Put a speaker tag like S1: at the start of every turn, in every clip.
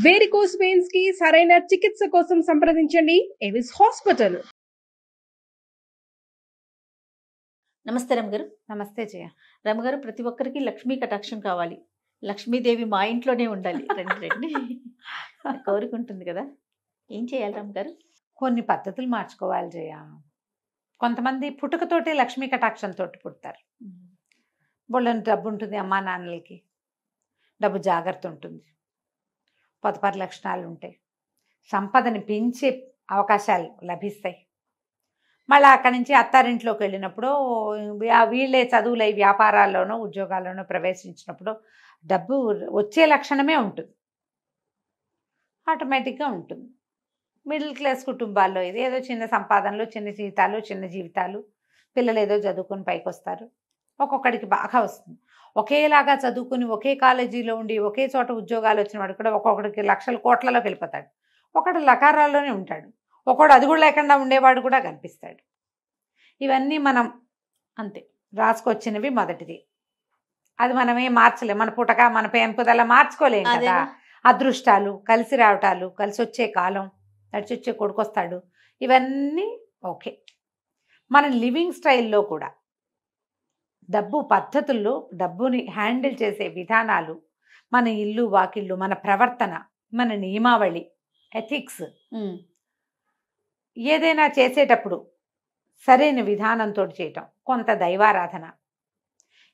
S1: Varicose veins కి సరైన చికిత్స కోసం సంప్రదించండి ఎవిస్ హాస్పిటల్.
S2: నమస్తే రమగారు.
S3: నమస్తే జయ.
S2: రమగారు, ప్రతి ఒక్కరికి లక్ష్మీ కటాక్షం కావాలి, లక్ష్మీదేవి మా ఇంట్లోనే ఉండాలి, రండి రండి కోరిక ఉంటుంది కదా, ఏం చేయాలి రమగారు?
S3: కొన్ని పద్ధతులు మార్చుకోవాలి జయ. కొంతమంది పుట్టుకతోటి లక్ష్మీ కటాక్షంతో పుడతారు. బోళ్ళని డబ్బు ఉంటుంది, అమ్మా నాన్నలకి డబ్బు జాగ్రత్త ఉంటుంది, పొతపరి లక్షణాలు ఉంటాయి, సంపదని పెంచే అవకాశాలు లభిస్తాయి. మళ్ళీ అక్కడి నుంచి అత్తారింట్లోకి వెళ్ళినప్పుడు వీళ్ళే చదువులై వ్యాపారాల్లోనో ఉద్యోగాల్లోనో ప్రవేశించినప్పుడు డబ్బు వచ్చే లక్షణమే ఉంటుంది, ఆటోమేటిక్గా ఉంటుంది. మిడిల్ క్లాస్ కుటుంబాల్లో ఇది ఏదో చిన్న సంపాదనలు, చిన్న జీతాలు, చిన్న జీవితాలు, పిల్లలు ఏదో చదువుకొని పైకి వస్తారు. ఒక్కొక్కడికి బాగా వస్తుంది. ఒకేలాగా చదువుకుని ఒకే కాలేజీలో ఉండి ఒకే చోట ఉద్యోగాలు వచ్చిన వాడు కూడా ఒక్కొక్కడికి లక్షల కోట్లలోకి వెళ్ళిపోతాడు. ఒకడు లకారాల్లోనే ఉంటాడు, ఒకడు అది కూడా లేకుండా ఉండేవాడు కూడా కనిపిస్తాడు. ఇవన్నీ మనం అంతే రాసుకొచ్చినవి. మొదటిది అది మనమే మార్చలేం, మన పుటక మన పెంపుదల మార్చుకోలేం కదా. అదృష్టాలు, కలిసి రావటాలు, కలిసి వచ్చే కాలం, నడిచి వచ్చే కొడుకొస్తాడు, ఇవన్నీ ఓకే. మన లివింగ్ స్టైల్లో కూడా డబ్బు పద్ధతుల్లో, డబ్బుని హ్యాండిల్ చేసే విధానాలు, మన ఇల్లు వాకిళ్ళు, మన ప్రవర్తన, మన నియమావళి, ఎథిక్స్, ఏదైనా చేసేటప్పుడు సరైన విధానంతో చేయటం, కొంత దైవారాధన,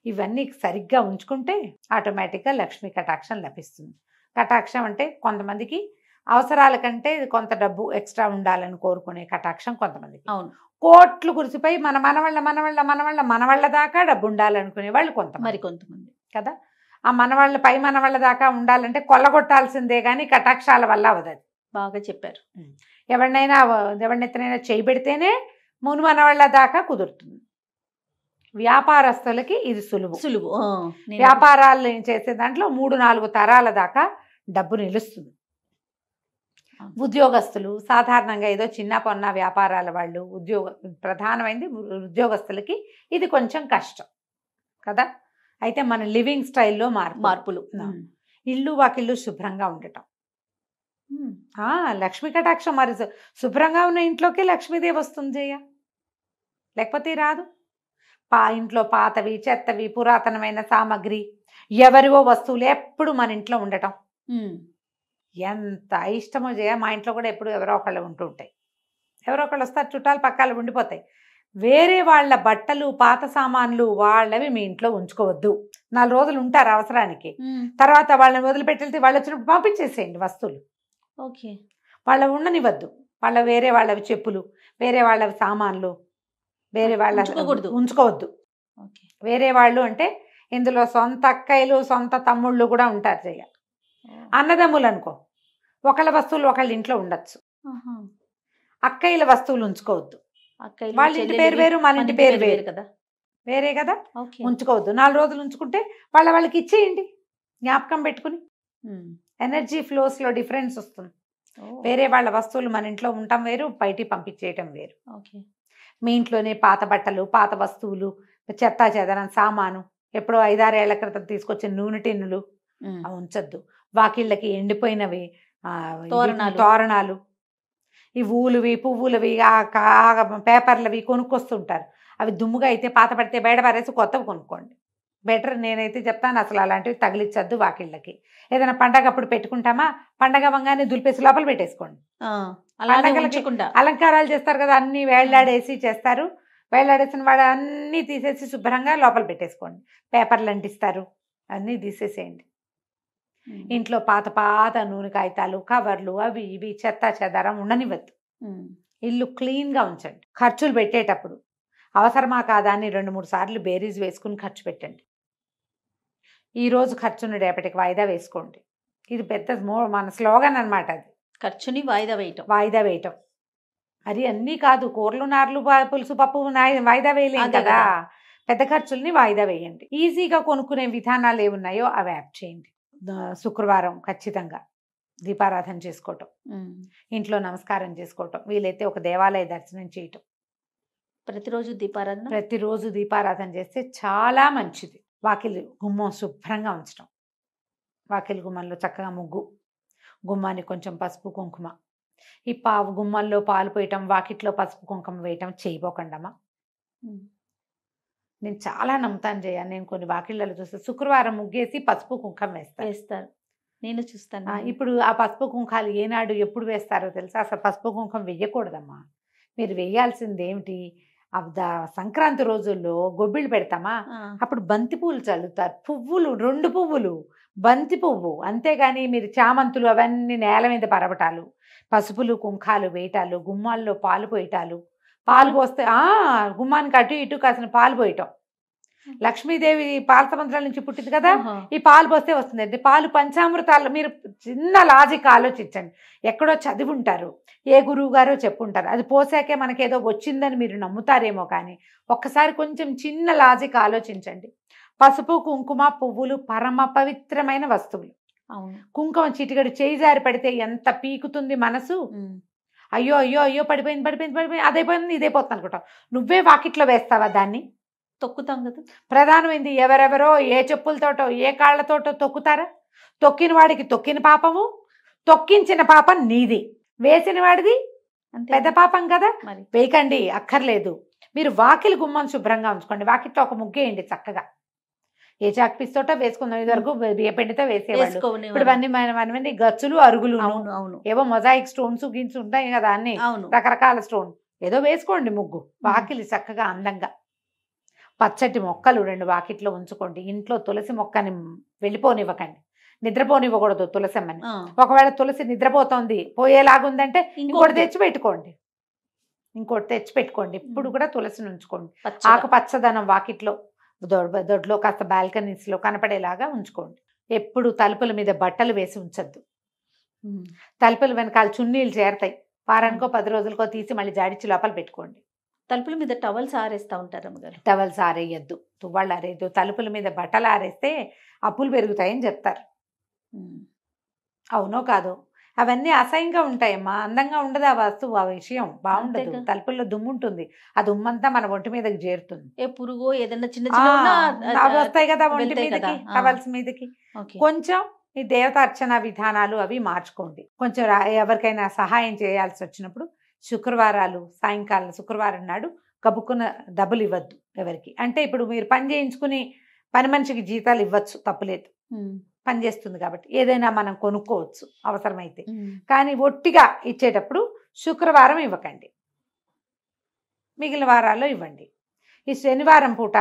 S3: ఇవన్నీ సరిగ్గా ఉంచుకుంటే ఆటోమేటిక్గా లక్ష్మీ కటాక్షం లభిస్తుంది. కటాక్షం అంటే కొంతమందికి అవసరాల కంటే కొంత డబ్బు ఎక్స్ట్రా ఉండాలని కోరుకునే కటాక్షం కొంతమందికి.
S2: అవును,
S3: కోట్లు కురిసిపోయి మనవాళ్ళ దాకా డబ్బు ఉండాలనుకునే వాళ్ళు కొంతమంది కదా. ఆ మనవాళ్ళ దాకా ఉండాలంటే కొల్లగొట్టాల్సిందే కానీ కటాక్షాల వల్ల అవదది.
S2: బాగా చెప్పారు.
S3: ఎవరినెత్తనైనా చేయబెడితేనే మనవాళ్ళ దాకా కుదురుతుంది. వ్యాపారస్తులకి ఇది సులువు. వ్యాపారాలు చేసే దాంట్లో 3-4 తరాల దాకా డబ్బు నిలుస్తుంది. ఉద్యోగస్తులు సాధారణంగా ఏదో చిన్న పొన్న వ్యాపారాల వాళ్ళు, ప్రధానమైనది ఉద్యోగస్తులకి ఇది కొంచెం కష్టం కదా. అయితే మన లివింగ్ స్టైల్లో మార్పులు, ఇల్లు వాకిళ్ళు శుభ్రంగా ఉండటం, లక్ష్మీ కటాక్షం. మరి శుభ్రంగా ఉన్న ఇంట్లోకి లక్ష్మీదేవి వస్తుంది జయ, లేకపోతే రాదు. ఇంట్లో పాతవి, చెత్తవి, పురాతనమైన సామాగ్రి, ఎవరివో వస్తువులు ఎప్పుడు మన ఇంట్లో ఉండటం ఎంత ఇష్టమో జయ. మా ఇంట్లో కూడా ఎప్పుడు ఎవరో ఒకళ్ళు ఉంటూ ఉంటాయి. ఎవరో ఒకళ్ళు వస్తారు, చుట్టాలు పక్కాలు ఉండిపోతాయి. వేరే వాళ్ళ బట్టలు, పాత సామాన్లు వాళ్ళవి మీ ఇంట్లో ఉంచుకోవద్దు. 4 రోజులు ఉంటారు అవసరానికి, తర్వాత వాళ్ళని వదిలిపెట్టి వాళ్ళు వచ్చినప్పుడు పంపించేసేయండి వస్తువులు.
S2: ఓకే,
S3: వాళ్ళ ఉండనివద్దు. వేరే వాళ్ళవి చెప్పులు, వేరే వాళ్ళవి సామాన్లు, వేరే వాళ్ళ ఉంచుకోవద్దు. వేరే వాళ్ళు అంటే ఇందులో సొంత అక్కయ్యలు, సొంత తమ్ముళ్ళు కూడా ఉంటారు జయ. అన్నదమ్ములు అనుకో, ఒకళ్ళ వస్తువులు ఒకళ్ళ ఇంట్లో ఉండొచ్చు. అక్కయ్యల వస్తువులు ఉంచుకోవద్దు. వాళ్ళ ఇంటి పేరు వేరు, మన ఇంటి పేరు వేరు కదా, వేరే కదా, ఉంచుకోవద్దు. 4 రోజులు ఉంచుకుంటే వాళ్ళకి ఇచ్చేయండి, జ్ఞాపకం పెట్టుకుని. ఎనర్జీ ఫ్లోస్లో డిఫరెన్స్ వస్తుంది. వేరే వాళ్ళ వస్తువులు మన ఇంట్లో ఉండటం వేరు, బయటికి పంపించేయటం వేరు. మీ ఇంట్లోనే పాత బట్టలు, పాత వస్తువులు, చెత్తా చెదరం సామాను, ఎప్పుడో 5-6 ఏళ్ల క్రితం తీసుకొచ్చిన నూనె టిన్నులు అవి ఉంచొద్దు. వాకిళ్ళకి ఎండిపోయినవి తోరణాలు, ఈ ఊలువి, పువ్వులవి, పేపర్లవి కొనుక్కొస్తుంటారు. అవి దుమ్ముగా అయితే పాత పడితే బయట పారేసి కొత్తవి కొనుక్కోండి, బెటర్. నేనైతే చెప్తాను, అసలు అలాంటివి తగిలించద్దు వాకిళ్ళకి. ఏదైనా పండగ అప్పుడు పెట్టుకుంటామా, పండగ వంగానే దులిపేసి లోపల పెట్టేసుకోండి. అలంకారాలు చేస్తారు కదా, అన్ని వేళ్లాడేసి చేస్తారు. వేళ్లాడేసిన వాడు అన్నీ తీసేసి శుభ్రంగా లోపల పెట్టేసుకోండి. పేపర్లు అంటిస్తారు, అన్నీ తీసేసేయండి. ఇంట్లో పాత నూనె కాగితాలు, కవర్లు, అవి ఇవి చెత్త చెదారం ఉండనివ్వద్దు. ఇల్లు క్లీన్గా ఉంచండి. ఖర్చులు పెట్టేటప్పుడు అవసరమా కాదా అని 2-3 సార్లు బేరీజ్ వేసుకుని ఖర్చు పెట్టండి. ఈరోజు ఖర్చును రేపటికి వాయిదా వేసుకోండి. ఇది పెద్ద మన స్లోగన్ అనమాట. అది
S2: ఖర్చుని వాయిదా
S3: వేయటం. అది అన్నీ కాదు, కూరలు, నార్లు, పులుసు, పప్పు వాయిదా వేయలేం కదా. పెద్ద ఖర్చుల్ని వాయిదా వేయండి. ఈజీగా కొనుక్కునే విధానాలు ఏమున్నాయో అవి యాప్ చేయండి. శుక్రవారం ఖచ్చితంగా దీపారాధన చేసుకోవటం, ఇంట్లో నమస్కారం చేసుకోవటం, వీలైతే ఒక దేవాలయ దర్శనం చేయటం.
S2: ప్రతిరోజు
S3: దీపారాధన చేస్తే చాలా మంచిది. వాకిలి గుమ్మం శుభ్రంగా ఉంచడం, వాకిలి గుమ్మంలో చక్కగా గుమ్మానికి కొంచెం పసుపు కుంకుమ, ఈ గుమ్మంలో పాలు పోయటం, వాకిట్లో పసుపు కుంకుమ వేయటం చేయబోకండమ్మా. నేను చాలా నమ్ముతాను జయ. నేను కొన్ని వాకిళ్ళలో చూస్తే శుక్రవారం ముగ్గేసి పసుపు కుంకుమ
S2: వేస్తారు. నేను చూస్తాను.
S3: ఇప్పుడు ఆ పసుపు కుంకాలు ఏనాడు ఎప్పుడు వేస్తారో తెలుసా? అసలు పసుపు కుంకుమ వెయ్యకూడదమ్మా. మీరు వేయాల్సింది ఏమిటి? సంక్రాంతి రోజుల్లో గొబ్బిళ్ళు పెడతామా, అప్పుడు బంతి పువ్వులు చల్లుతారు. పువ్వులు 2 పువ్వులు బంతి పువ్వు, అంతేగాని మీరు చామంతులు అవన్నీ నేల మీద పరవటాలు, పసుపులు కుంకాలు వేయటాలు, గుమ్మాల్లో పాలు పోయటాలు, పాలు పోస్తే గుమ్మానికి అటు ఇటు కాసిన పాలు పోయటం. లక్ష్మీదేవి పాల సముద్రాల నుంచి పుట్టింది కదా, ఈ పాలు పోస్తే వస్తుందండి. పాలు పంచామృతాలు. మీరు చిన్న లాజిక్ ఆలోచించండి. ఎక్కడో చదివి ఉంటారు, ఏ గురువు గారో చెప్పుంటారు, అది పోసాకే మనకేదో వచ్చిందని మీరు నమ్ముతారేమో. కానీ ఒక్కసారి కొంచెం చిన్న లాజిక్ ఆలోచించండి. పసుపు కుంకుమ పువ్వులు పరమ పవిత్రమైన వస్తువులు. కుంకుమ చిటికడు చేయి జారి పడితే ఎంత పీకుతుంది మనసు. అయ్యో అయ్యో అయ్యో పడిపోయింది పడిపోయింది పడిపోయింది, అదైపోయింది ఇదైపోతుంది అనుకుంటాం. నువ్వే వాకిట్లో వేస్తావా దాన్ని?
S2: తొక్కుతాం కదా. ప్రధానమైంది
S3: ఎవరెవరో ఏ చెప్పులతోటో ఏ కాళ్లతోటో తొక్కుతారా? తొక్కిన వాడికి తొక్కిన పాపము, తొక్కించిన పాపం నీది, వేసిన వాడిది పెద్ద పాపం కదా. వేయకండి, అక్కర్లేదు. మీరు వాకిలి గుమ్మం శుభ్రంగా ఉంచుకోండి. వాకిట్లో ఒక ముగ్గేయండి చక్కగా. ఏ చాక్పీస్తోట వేసుకుందాం. ఇది వరకు బియ్యపిండితో వేసేవాళ్ళు. ఇప్పుడు మనమన్నీ గచ్చులు అరుగులు, ఏవో మొజాయిక్ స్టోన్స్ గిన్స్ ఉంటాయి కదా, అన్ని రకరకాల స్టోన్ ఏదో వేసుకోండి ముగ్గు. వాకిలి చక్కగా అందంగా. పచ్చటి మొక్కలు 2 వాకిట్లో ఉంచుకోండి. ఇంట్లో తులసి మొక్కని వెళ్ళిపోనివ్వకండి, నిద్రపోనివ్వకూడదు తులసమ్మని. ఒకవేళ తులసి నిద్రపోతోంది పోయేలాగుందంటే ఇంకోటి తెచ్చి పెట్టుకోండి, ఇప్పుడు కూడా తులసిని ఉంచుకోండి. ఆకుపచ్చదనం వాకిట్లో దొడ్లో కాస్త బాల్కనీస్లో కనపడేలాగా ఉంచుకోండి. ఎప్పుడు తలుపుల మీద బట్టలు వేసి ఉంచద్దు. తలుపుల వెనకాల చున్నీలు చేరతాయి. వారానికో 10 రోజులకో తీసి మళ్ళీ జాడిచ్చి లోపల పెట్టుకోండి.
S2: తలుపుల మీద టవల్స్ ఆరేస్తూ ఉంటారు అమ్మగారు.
S3: టవల్స్ ఆరేయద్దు, తువ్వాళ్ళు ఆరేయద్దు. తలుపుల మీద బట్టలు ఆరేస్తే అప్పులు పెరుగుతాయని చెప్తారు. అవునో కాదో? అవన్నీ అసహ్యంగా ఉంటాయమ్మా. అందంగా ఉండదు ఆ వస్తువు, ఆ విషయం బాగుండదు. తలుపుల్లో దుమ్ము ఉంటుంది, ఆ దుమ్మంతా మన ఒంటి మీదకి చేరుతుంది.
S2: ఏ పురుగు ఏదన్నా చిన్న
S3: అవి వస్తాయి కదా ఒంటి మీదకి, టవల్స్ మీదకి. కొంచెం ఈ దేవతార్చన విధానాలు అవి మార్చుకోండి. కొంచెం ఎవరికైనా సహాయం చేయాల్సి వచ్చినప్పుడు శుక్రవారాలు సాయంకాలం, శుక్రవారం నాడు కబుక్కున్న డబ్బులు ఇవ్వద్దు ఎవరికి. అంటే ఇప్పుడు మీరు పని చేయించుకుని పని మనిషికి జీతాలు ఇవ్వచ్చు, తప్పులేదు, పని చేస్తుంది కాబట్టి ఏదైనా మనం కొనుక్కోవచ్చు అవసరమైతే. కానీ ఒట్టిగా ఇచ్చేటప్పుడు శుక్రవారం ఇవ్వకండి, మిగిలిన వారాల్లో ఇవ్వండి. ఈ శనివారం పూట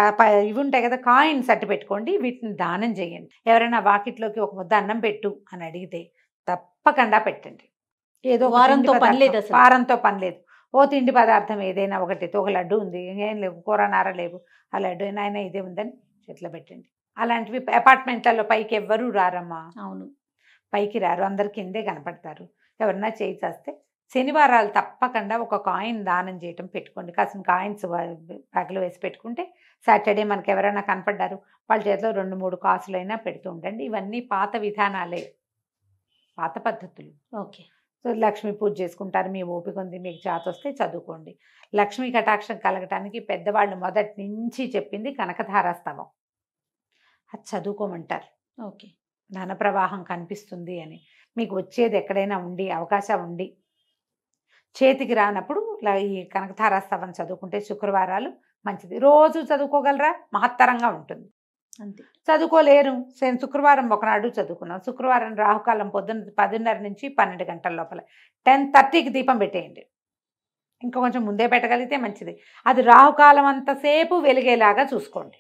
S3: ఇవి ఉంటాయి కదా, కాయిన్స్ అట్టు పెట్టుకోండి, వీటిని దానం చేయండి. ఎవరైనా వాకిట్లోకి ఒక ముద్ద అన్నం పెట్టు అని అడిగితే తప్పకుండా పెట్టండి. ఏదో వారంతో పని లేదు. ఓ తిండి పదార్థం ఏదైనా ఒకటి, ఒక లడ్డు ఉంది, ఏం లేవు, కూరనార లేవు, ఆ లడ్డు అయినా ఇదే ఉందని చేతిలో పెట్టండి. అలాంటివి అపార్ట్మెంట్లలో పైకి ఎవ్వరూ రారమ్మా.
S2: అవును,
S3: పైకి రారు, అందరు కిందే కనపడతారు. ఎవరన్నా చేయి చేస్తే శనివారాలు తప్పకుండా ఒక కాయిన్ దానం చేయటం పెట్టుకోండి. కాసిన కాయిన్స్ బ్యాగ్లో వేసి పెట్టుకుంటే సాటర్డే మనకి ఎవరైనా కనపడ్డారు వాళ్ళ చేతిలో 2-3 కాసులైనా పెడుతూ ఉండండి. ఇవన్నీ పాత విధానాలే, పాత పద్ధతులు.
S2: ఓకే.
S3: సో లక్ష్మీ పూజ చేసుకుంటారు, మీ ఓపిక ఉంది, మీకు చేత వస్తే చదువుకోండి. లక్ష్మీ కటాక్షం కలగటానికి పెద్దవాళ్ళు మొదటి నుంచి చెప్పింది కనకధారాస్తవం, అది చదువుకోమంటారు.
S2: ఓకే.
S3: ధన ప్రవాహం కనిపిస్తుంది అని. మీకు వచ్చేది ఎక్కడైనా ఉండి అవకాశం ఉండి చేతికి రానప్పుడు ఈ కనకధారాస్తవం చదువుకుంటే శుక్రవారాలు మంచిది. రోజు చదువుకోగలరా? మహత్తరంగా ఉంటుంది.
S2: అంతే.
S3: చదువుకోలేరు, శుక్రవారం ఒకనాడు చదువుకున్నాం. శుక్రవారం రాహుకాలం పొద్దున్న 10:30 నుంచి 12 గంటల లోపల 10:30కి దీపం పెట్టేయండి. ఇంకా కొంచెం ముందే పెట్టగలిగితే మంచిది. అది రాహుకాలం అంతసేపు వెలిగేలాగా చూసుకోండి.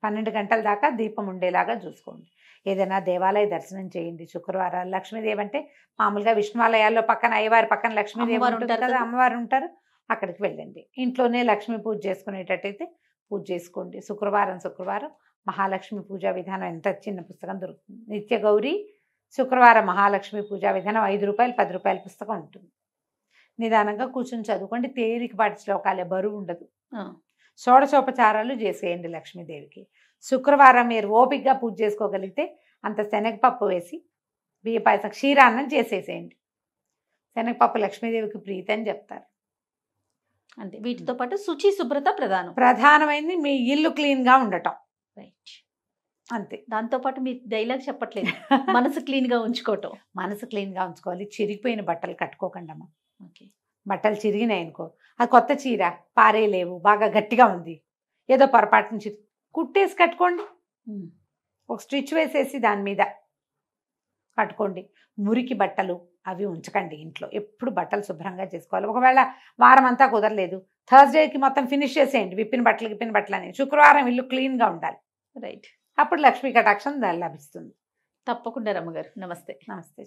S3: 12 గంటల దాకా దీపం ఉండేలాగా చూసుకోండి. ఏదైనా దేవాలయ దర్శనం చేయండి శుక్రవారాలు. లక్ష్మీదేవి అంటే మామూలుగా విష్ణువాలయాల్లో పక్కన అయ్యవారి పక్కన లక్ష్మీదేవి ఉంటుంది కదా, అమ్మవారు ఉంటారు, అక్కడికి వెళ్ళండి. ఇంట్లోనే లక్ష్మీ పూజ చేసుకునేటట్టయితే పూజ చేసుకోండి. శుక్రవారం మహాలక్ష్మి పూజా విధానం, ఎంత చిన్న పుస్తకం దొరుకుతుంది, నిత్య గౌరీ శుక్రవారం మహాలక్ష్మి పూజా విధానం, 5 రూపాయలు 10 రూపాయల పుస్తకం ఉంటుంది. నిదానంగా కూర్చొని చదువుకోండి. తేలికపాటి శ్లోకాలే, బరువు ఉండదు. షోడశోపచారాలు చేసేయండి లక్ష్మీదేవికి. శుక్రవారం మీరు ఓపికగా పూజ చేసుకోగలిగితే అంత శనగపప్పు వేసి బియ్య పాయసం, క్షీరాన్నం చేసేసేయండి. శనగపప్పు లక్ష్మీదేవికి ప్రీతి అని చెప్తారు.
S2: అంతే. వీటితో పాటు శుచి శుభ్రత ప్రధానమైంది.
S3: మీ ఇల్లు క్లీన్గా ఉండటం.
S2: రైట్.
S3: అంతే.
S2: దాంతోపాటు మీ డైలాగ్ చెప్పట్లేదు, మనసు క్లీన్గా ఉంచుకోవటం.
S3: మనసు క్లీన్గా ఉంచుకోవాలి. చిరిగిపోయిన బట్టలు కట్టుకోకండమ్మా.
S2: ఓకే.
S3: బట్టలు చిరిగినాయి అనుకో, అది కొత్త చీర పారేయలేవు, బాగా గట్టిగా ఉంది, ఏదో పొరపాటు నుంచి కుట్టేసి కట్టుకోండి. ఒక స్టిచ్ వేసేసి దాని మీద కట్టుకోండి. మురికి బట్టలు అవి ఉంచకండి ఇంట్లో. ఎప్పుడు బట్టలు శుభ్రంగా చేసుకోవాలి. ఒకవేళ వారం అంతా కుదరలేదు, థర్స్డేకి మొత్తం ఫినిష్ చేసేయండి. విప్పిన బట్టలు అని. శుక్రవారం ఇల్లు క్లీన్గా ఉండాలి.
S2: రైట్.
S3: అప్పుడు లక్ష్మీ కటాక్షం లభిస్తుంది.
S2: తప్పకుండా రమ్మగారు. నమస్తే.
S3: నమస్తే.